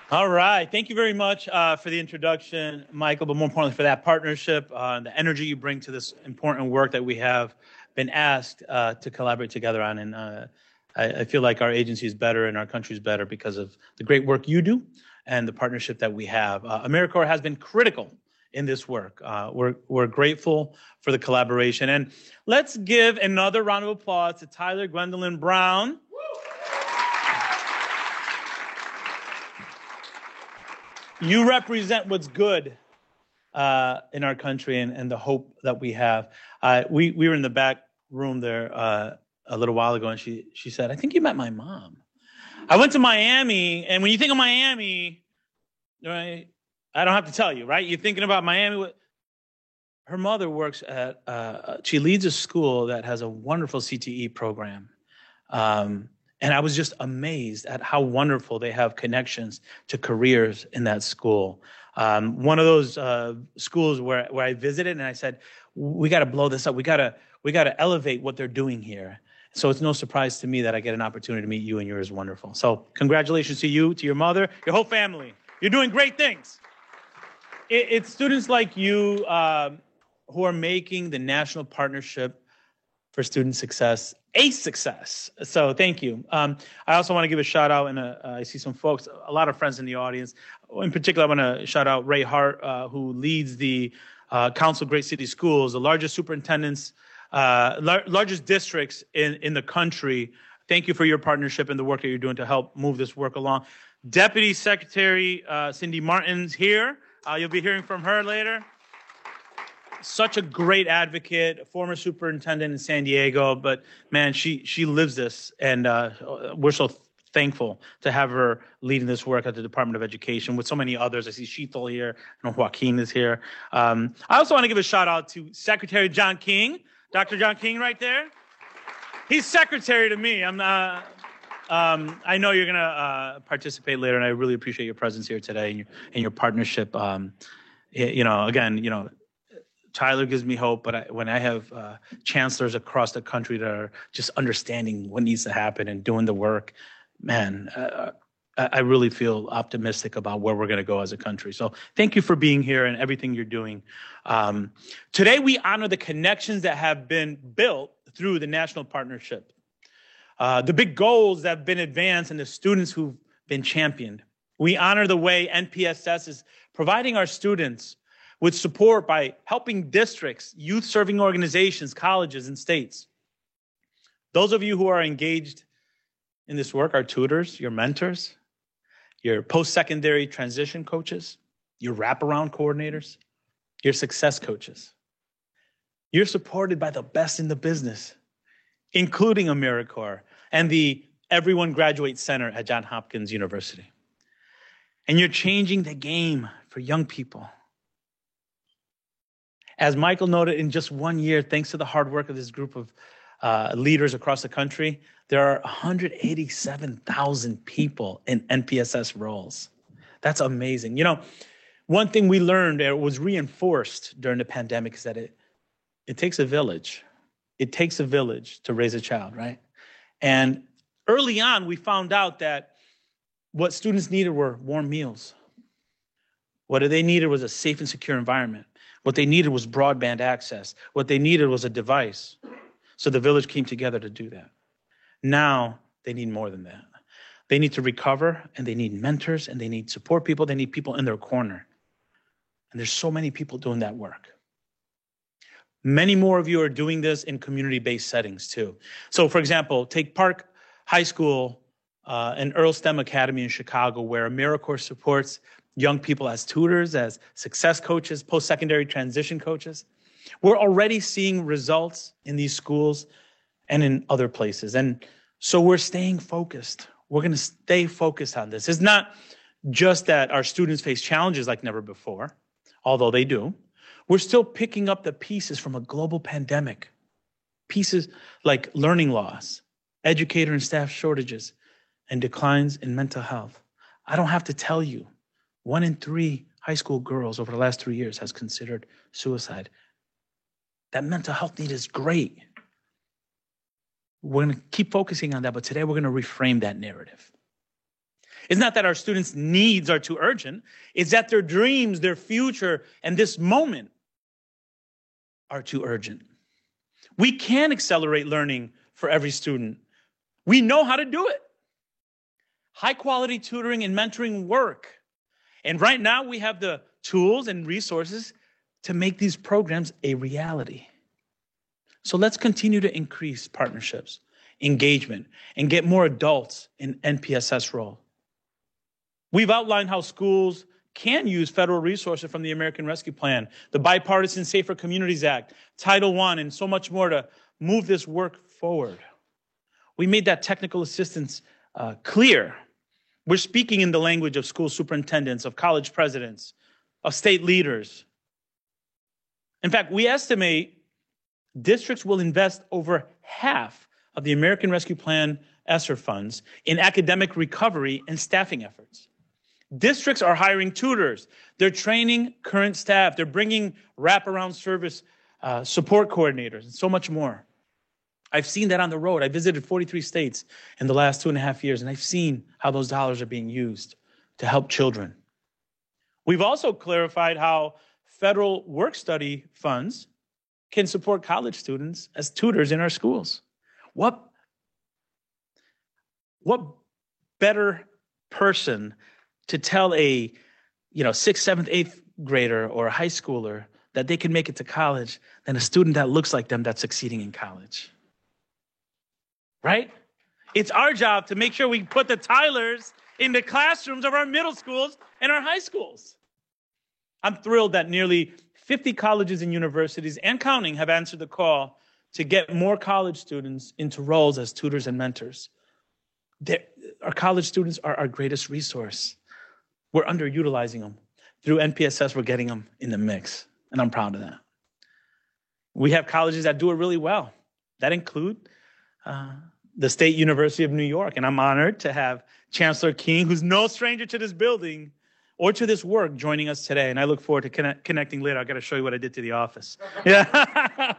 All right. Thank you very much for the introduction, Michael, but more importantly for that partnership, the energy you bring to this important work that we have been asked to collaborate together on. And I feel like our agency is better and our country is better because of the great work you do and the partnership that we have. AmeriCorps has been critical in this work. We're grateful for the collaboration. And let's give another round of applause to Tyler Gwendolyn Brown. You represent what's good in our country and the hope that we have. We were in the back room there a little while ago, and she said, "I think you met my mom." I went to Miami, and when you think of Miami, right, I don't have to tell you, right? You're thinking about Miami. Her mother works at, she leads a school that has a wonderful CTE program. And I was just amazed at how wonderful they have connections to careers in that school. One of those schools where I visited, and I said, "We got to blow this up. We got to elevate what they're doing here." So it's no surprise to me that I get an opportunity to meet you, and you're as wonderful. So congratulations to you, to your mother, your whole family. You're doing great things. It's students like you who are making the National Partnership for Student Success a success. So thank you. I also want to give a shout out, and I see some folks, a lot of friends in the audience. In particular, I want to shout out Ray Hart, who leads the Council of Great City Schools, the largest superintendents, largest districts in the country. Thank you for your partnership and the work that you're doing to help move this work along. Deputy Secretary Cindy Martin's here. You'll be hearing from her later. Such a great advocate, former superintendent in San Diego, but man, she lives this, and we're so thankful to have her leading this work at the Department of Education with so many others. I see Sheetal here, I know Joaquin is here. I also want to give a shout out to Secretary John King, Dr. John King right there. He's secretary to me. I know you're going to participate later, and I really appreciate your presence here today and your partnership. Tyler gives me hope, but when I have chancellors across the country that are just understanding what needs to happen and doing the work, man, I really feel optimistic about where we're going to go as a country. So thank you for being here and everything you're doing. Today, we honor the connections that have been built through the National Partnership, the big goals that have been advanced, and the students who've been championed. We honor the way NPSS is providing our students with support by helping districts, youth-serving organizations, colleges, and states. Those of you who are engaged in this work are tutors, your mentors, your post-secondary transition coaches, your wraparound coordinators, your success coaches. You're supported by the best in the business, including AmeriCorps and the Everyone Graduates Center at Johns Hopkins University. And you're changing the game for young people. As Michael noted, in just 1 year, thanks to the hard work of this group of leaders across the country, there are 187,000 people in NPSS roles. That's amazing. You know, one thing we learned, or was reinforced during the pandemic, is that it takes a village. It takes a village to raise a child, right? And early on, we found out that what students needed were warm meals. What they needed was a safe and secure environment. What they needed was broadband access. What they needed was a device. So the village came together to do that. Now they need more than that. They need to recover, and they need mentors, and they need support people. They need people in their corner. And there's so many people doing that work. Many more of you are doing this in community-based settings too. So for example, take Park High School and Earl STEM Academy in Chicago, where AmeriCorps supports young people as tutors, as success coaches, post-secondary transition coaches. We're already seeing results in these schools and in other places. And so we're staying focused. We're going to stay focused on this. It's not just that our students face challenges like never before, although they do. We're still picking up the pieces from a global pandemic. Pieces like learning loss, educator and staff shortages, and declines in mental health. I don't have to tell you, 1 in 3 high school girls over the last 3 years has considered suicide. That mental health need is great. We're going to keep focusing on that, but today we're going to reframe that narrative. It's not that our students' needs are too urgent. It's that their dreams, their future, and this moment are too urgent. We can accelerate learning for every student. We know how to do it. High quality tutoring and mentoring work. And right now we have the tools and resources to make these programs a reality. So let's continue to increase partnerships, engagement, and get more adults in NPSS role. We've outlined how schools can use federal resources from the American Rescue Plan, the Bipartisan Safer Communities Act, Title I, and so much more to move this work forward. We made that technical assistance clear. We're speaking in the language of school superintendents, of college presidents, of state leaders. In fact, we estimate districts will invest over half of the American Rescue Plan ESSER funds in academic recovery and staffing efforts. Districts are hiring tutors. They're training current staff. They're bringing wraparound service support coordinators and so much more. I've seen that on the road. I visited 43 states in the last 2.5 years, and I've seen how those dollars are being used to help children. We've also clarified how federal work-study funds can support college students as tutors in our schools. What better person to tell a 6th, 7th, 8th grader or a high schooler that they can make it to college than a student that looks like them that's succeeding in college? Right? It's our job to make sure we put the Tylers in the classrooms of our middle schools and our high schools. I'm thrilled that nearly 50 colleges and universities and counting have answered the call to get more college students into roles as tutors and mentors. Our college students are our greatest resource. We're underutilizing them. Through NPSS, we're getting them in the mix, and I'm proud of that. We have colleges that do it really well. That include the State University of New York, and I'm honored to have Chancellor King, who's no stranger to this building or to this work, joining us today, and I look forward to connecting later. I've got to show you what I did to the office. Yeah.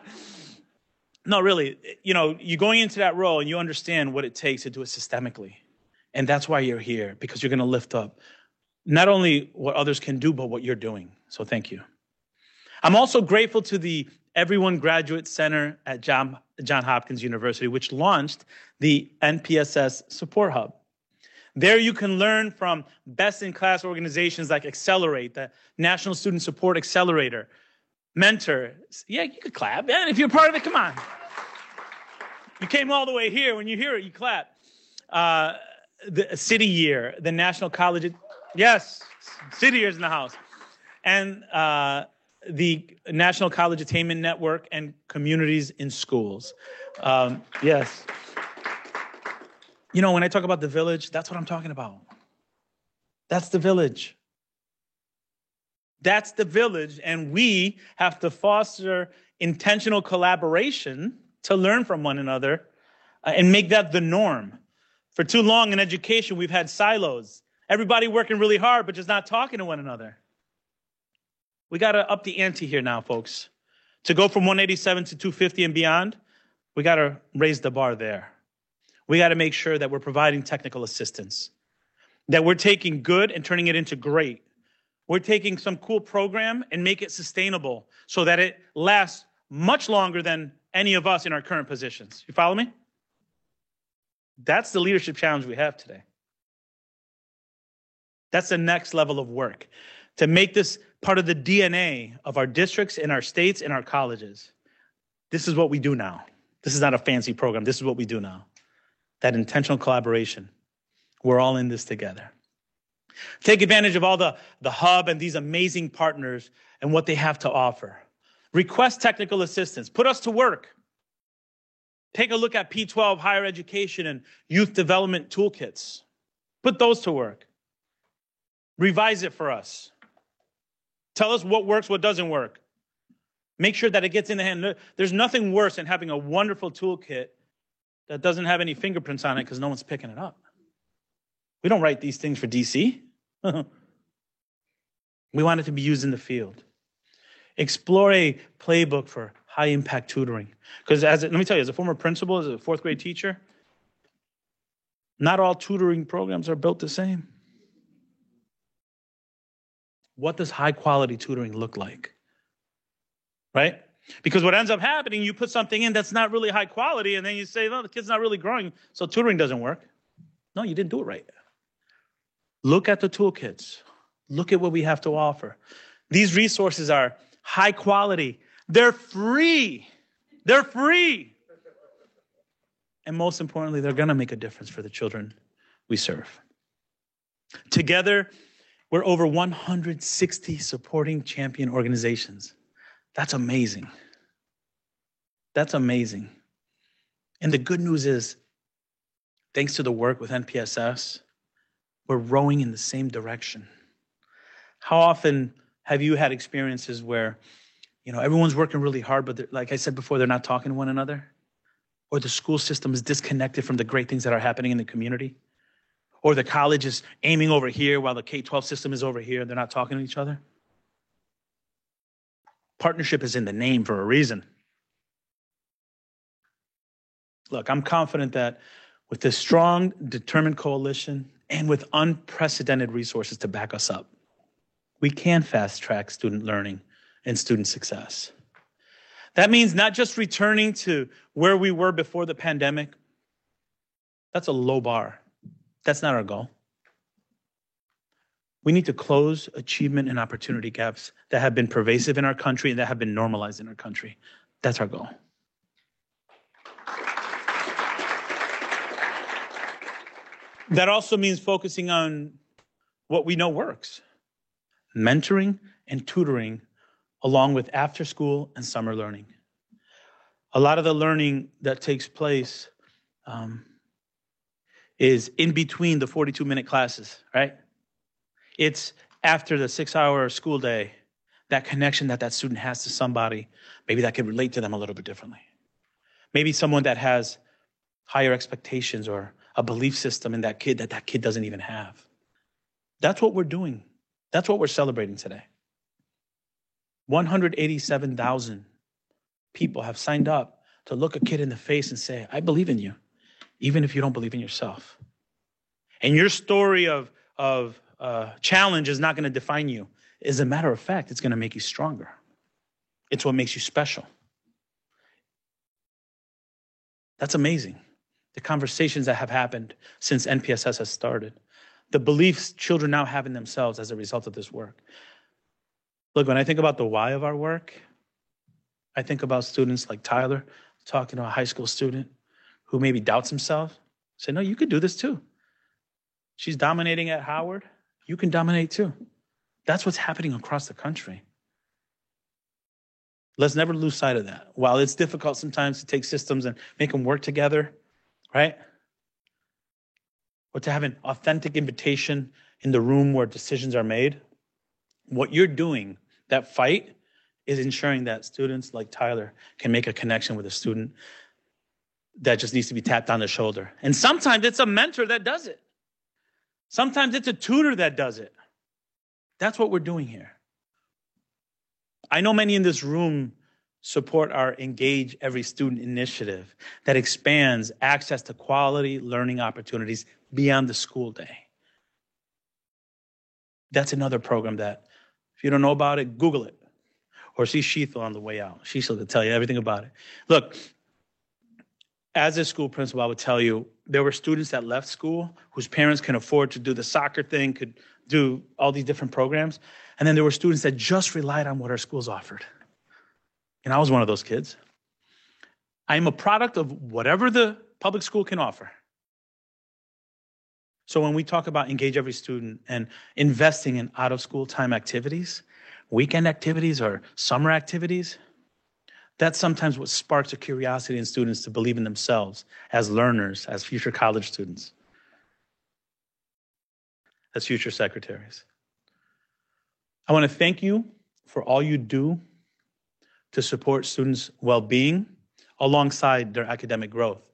No, really, you're going into that role and you understand what it takes to do it systemically. And that's why you're here, because you're going to lift up not only what others can do, but what you're doing. So thank you. I'm also grateful to the Everyone Graduate Center at Johns Hopkins University, which launched the NPSS Support Hub. There you can learn from best-in-class organizations like Accelerate, the National Student Support Accelerator, Mentor. Yeah, you could clap. Yeah, if you're part of it, come on. You came all the way here. When you hear it, you clap. The City Year, the National College. Yes, City Year's in the house. And the National College Attainment Network and Communities in Schools. Yes. When I talk about the village, that's what I'm talking about. That's the village. That's the village, and we have to foster intentional collaboration to learn from one another and make that the norm. For too long in education, we've had silos. Everybody working really hard, but just not talking to one another. We got to up the ante here now, folks. To go from 187 to 250 and beyond, we got to raise the bar there. We got to make sure that we're providing technical assistance, that we're taking good and turning it into great. We're taking some cool program and make it sustainable so that it lasts much longer than any of us in our current positions. You follow me? That's the leadership challenge we have today. That's the next level of work, to make this part of the DNA of our districts and our states and our colleges. This is what we do now. This is not a fancy program. This is what we do now. That intentional collaboration. We're all in this together. Take advantage of all the hub and these amazing partners and what they have to offer. Request technical assistance. Put us to work. Take a look at P12 higher education and youth development toolkits. Put those to work. Revise it for us. Tell us what works, what doesn't work. Make sure that it gets in the hand. There's nothing worse than having a wonderful toolkit that doesn't have any fingerprints on it because no one's picking it up. We don't write these things for DC. We want it to be used in the field. Explore a playbook for high-impact tutoring. Because let me tell you, as a former principal, as a fourth grade teacher, not all tutoring programs are built the same. what does high quality tutoring look like? Right? Because what ends up happening, you put something in that's not really high quality, and then you say, no, the kid's not really growing, so tutoring doesn't work. No, you didn't do it right. Look at the toolkits. Look at what we have to offer. These resources are high quality. They're free. They're free. And most importantly, they're going to make a difference for the children we serve. Together, we're over 160 supporting champion organizations. That's amazing. That's amazing. And the good news is, thanks to the work with NPSS, we're rowing in the same direction. How often have you had experiences where, everyone's working really hard, but like I said before, they're not talking to one another? Or the school system is disconnected from the great things that are happening in the community? Or the college is aiming over here while the K-12 system is over here and they're not talking to each other? Partnership is in the name for a reason. Look, I'm confident that with this strong, determined coalition and with unprecedented resources to back us up, we can fast-track student learning and student success. That means not just returning to where we were before the pandemic. That's a low bar. That's not our goal. We need to close achievement and opportunity gaps that have been pervasive in our country and that have been normalized in our country. That's our goal. That also means focusing on what we know works. Mentoring and tutoring, along with after school and summer learning. A lot of the learning that takes place is in between the 42-minute classes, right? It's after the 6-hour school day, that connection that student has to somebody, maybe that can relate to them a little bit differently. Maybe someone that has higher expectations or a belief system in that kid that kid doesn't even have. That's what we're doing. That's what we're celebrating today. 187,000 people have signed up to look a kid in the face and say, I believe in you, even if you don't believe in yourself. And your story of challenge is not going to define you. As a matter of fact, it's going to make you stronger. It's what makes you special. That's amazing. The conversations that have happened since NPSS has started. The beliefs children now have in themselves as a result of this work. Look, when I think about the why of our work, I think about students like Tyler talking to a high school student who maybe doubts himself. Say, no, you could do this too. She's dominating at Howard. You can dominate too. That's what's happening across the country. Let's never lose sight of that. While it's difficult sometimes to take systems and make them work together, right? Or to have an authentic invitation in the room where decisions are made. What you're doing, that fight, is ensuring that students like Tyler can make a connection with a student that just needs to be tapped on the shoulder. And sometimes it's a mentor that does it. Sometimes it's a tutor that does it. That's what we're doing here. I know many in this room support our Engage Every Student initiative that expands access to quality learning opportunities beyond the school day. That's another program that, if you don't know about it, Google it. Or see Sheethel on the way out. Sheethel will tell you everything about it. Look, as a school principal, I would tell you, there were students that left school whose parents can afford to do the soccer thing, could do all these different programs. And then there were students that just relied on what our schools offered. And I was one of those kids. I am a product of whatever the public school can offer. So when we talk about Engage Every Student and investing in out-of-school time activities, weekend activities or summer activities, that's sometimes what sparks a curiosity in students to believe in themselves as learners, as future college students, as future secretaries. I want to thank you for all you do to support students' well-being alongside their academic growth.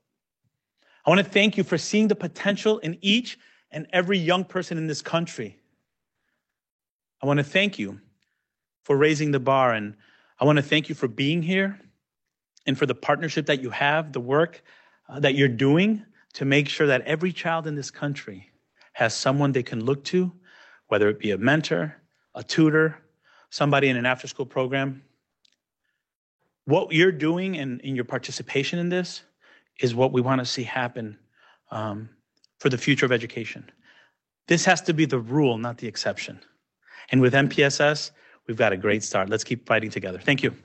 I want to thank you for seeing the potential in each and every young person in this country. I want to thank you for raising the bar, and I want to thank you for being here and for the partnership that you have, the work that you're doing to make sure that every child in this country has someone they can look to, whether it be a mentor, a tutor, somebody in an after-school program. What you're doing and in your participation in this is what we want to see happen for the future of education. This has to be the rule, not the exception. And with MPSS, we've got a great start. Let's keep fighting together. Thank you.